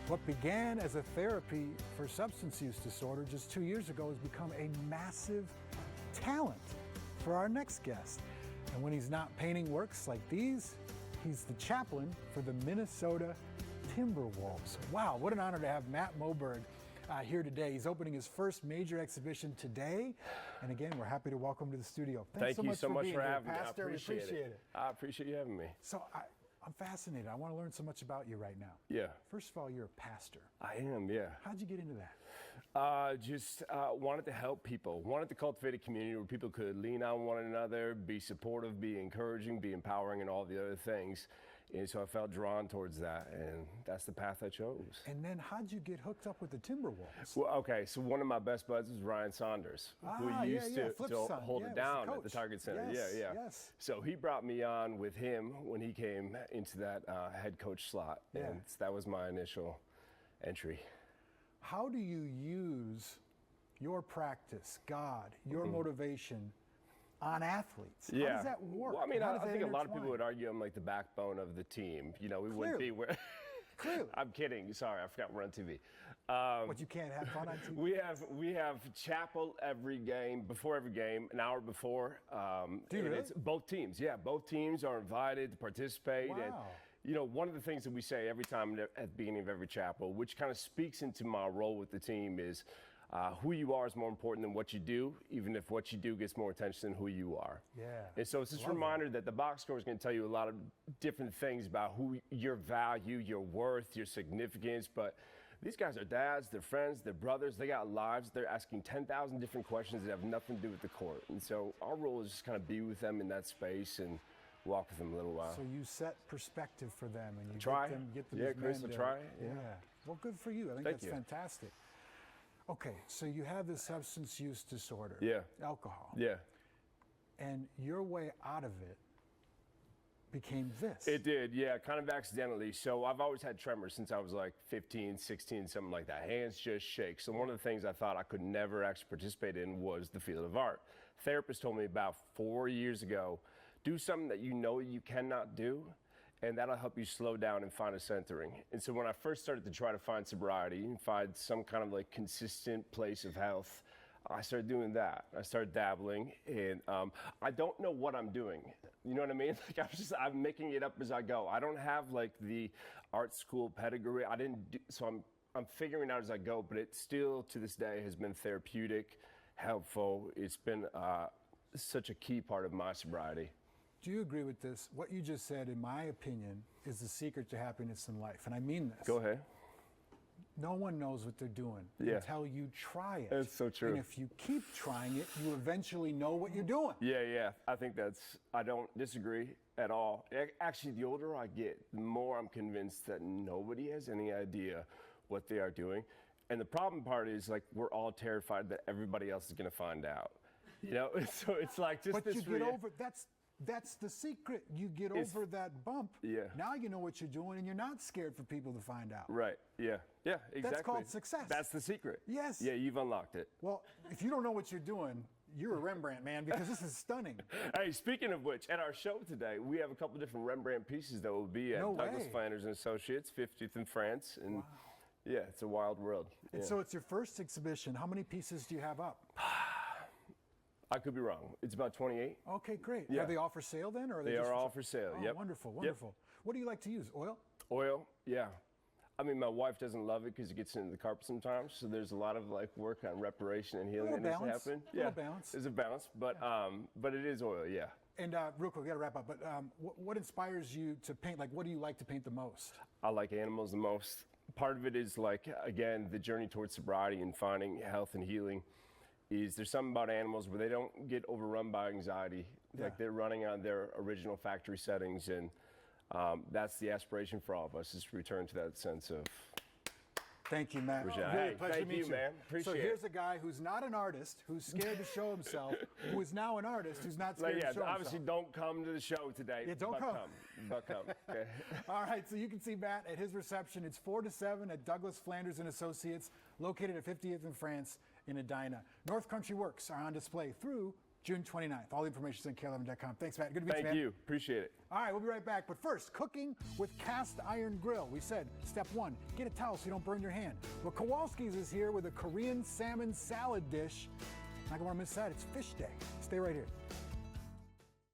What began as a therapy for substance use disorder just 2 years ago has become a massive talent for our next guest. And when he's not painting works like these, he's the chaplain for the Minnesota Timberwolves. Wow, what an honor to have Matt Moberg here today. He's opening his first major exhibition today. And again, we're happy to welcome him to the studio. Thank you so much for having me. Pastor, we appreciate it. I appreciate you having me. So I'm fascinated. I want to learn so much about you right now. Yeah. First of all, you're a pastor. I am, yeah. How'd you get into that? Just wanted to help people. Wanted to cultivate a community where people could lean on one another, be supportive, be encouraging, be empowering, and all the other things. And so I felt drawn towards that, and that's the path I chose. And then how'd you get hooked up with the Timberwolves? Well, okay, so one of my best buds was Ryan Saunders, who used to hold it down at the Target Center. Yes. So he brought me on with him when he came into that head coach slot, and that was my initial entry. How do you use your practice, God, your motivation on athletes? How does that work? Well, I mean, I think a lot of people would argue I'm like the backbone of the team. You know, we wouldn't be where. Clearly. I'm kidding. Sorry, I forgot we're on TV. But you can't have fun on TV? We have chapel every game, before every game, an hour before. Do you really? It's both teams. Yeah, both teams are invited to participate. Wow. And, you know, one of the things that we say every time at the beginning of every chapel, which kind of speaks into my role with the team, is who you are is more important than what you do, even if what you do gets more attention than who you are. Yeah. And so it's this reminder that the box score is going to tell you a lot of different things about who your value, your worth, your significance. But these guys are dads, they're friends, they're brothers, they got lives. They're asking 10,000 different questions that have nothing to do with the court. And so our role is just kind of be with them in that space and walk with them a little while. So you set perspective for them and you get them Yeah, Chris, I try. Yeah. Well, good for you. I think that's fantastic. Okay, so you have this substance use disorder. Yeah. Alcohol. Yeah. And your way out of it became this. It did, yeah, kind of accidentally. So I've always had tremors since I was like 15, 16, something like that. Hands just shake. So one of the things I thought I could never actually participate in was the field of art. Therapist told me about 4 years ago, do something that you know you cannot do, and that'll help you slow down and find a centering. And so when I first started to try to find sobriety and find some kind of like consistent place of health, I started doing that. I started dabbling, and I don't know what I'm doing. You know what I mean? Like I'm making it up as I go. I don't have like the art school pedigree. So I'm figuring out as I go, but it still to this day has been therapeutic, helpful. It's been such a key part of my sobriety. Do you agree with this? What you just said, in my opinion, is the secret to happiness in life. And I mean this. Go ahead. No one knows what they're doing until you try it. That's so true. And if you keep trying it, you eventually know what you're doing. Yeah. I think I don't disagree at all. Actually, the older I get, the more I'm convinced that nobody has any idea what they are doing. And the problem part is, like, we're all terrified that everybody else is going to find out. You know, so it's like just but you get over that's the secret. You get over that bump. Yeah. Now you know what you're doing, and you're not scared for people to find out. Right. Yeah, exactly. That's called success. That's the secret. Yes. Yeah, you've unlocked it. Well, if you don't know what you're doing, you're a Rembrandt, man, because this is stunning. Hey, speaking of which, at our show today, we have a couple different Rembrandt pieces that will be at Douglas Flanders and Associates, 50th in France. And yeah, it's a wild world. And so it's your first exhibition. How many pieces do you have up? I could be wrong. It's about 28. Okay, great. Yeah. Are they all for sale then? Or are they are all for sale, yep. Wonderful. Yep. What do you like to use, oil? Oil, yeah. I mean, my wife doesn't love it because it gets into the carpet sometimes, so there's a lot of like work on reparation and healing that needs to happen. A little balance. There's a balance, but it is oil, yeah. And real quick, we got to wrap up, but what inspires you to paint? Like, what do you like to paint the most? I like animals the most. Part of it is like, again, the journey towards sobriety and finding health and healing. There's something about animals where they don't get overrun by anxiety. Like they're running on their original factory settings, and that's the aspiration for all of us, is to return to that sense of. Thank you, Matt. Really pleasure to meet you, man. Appreciate it. So here's a guy who's not an artist, who's scared to show himself, who is now an artist who's not scared to show himself. Obviously don't come to the show today. Yeah, don't come. But come. Okay. All right, so you can see Matt at his reception. It's 4 to 7 at Douglas Flanders and Associates, located at 50th in France in Edina. North Country works are on display through June 29th. All the information is on KARE11.com. Thanks, Matt. Good to meet you, man. Thank you. Appreciate it. All right, we'll be right back. But first, cooking with cast iron grill. We said, step one, get a towel so you don't burn your hand. Well, Kowalski's is here with a Korean salmon salad dish. Not going to want to miss that. It's fish day. Stay right here.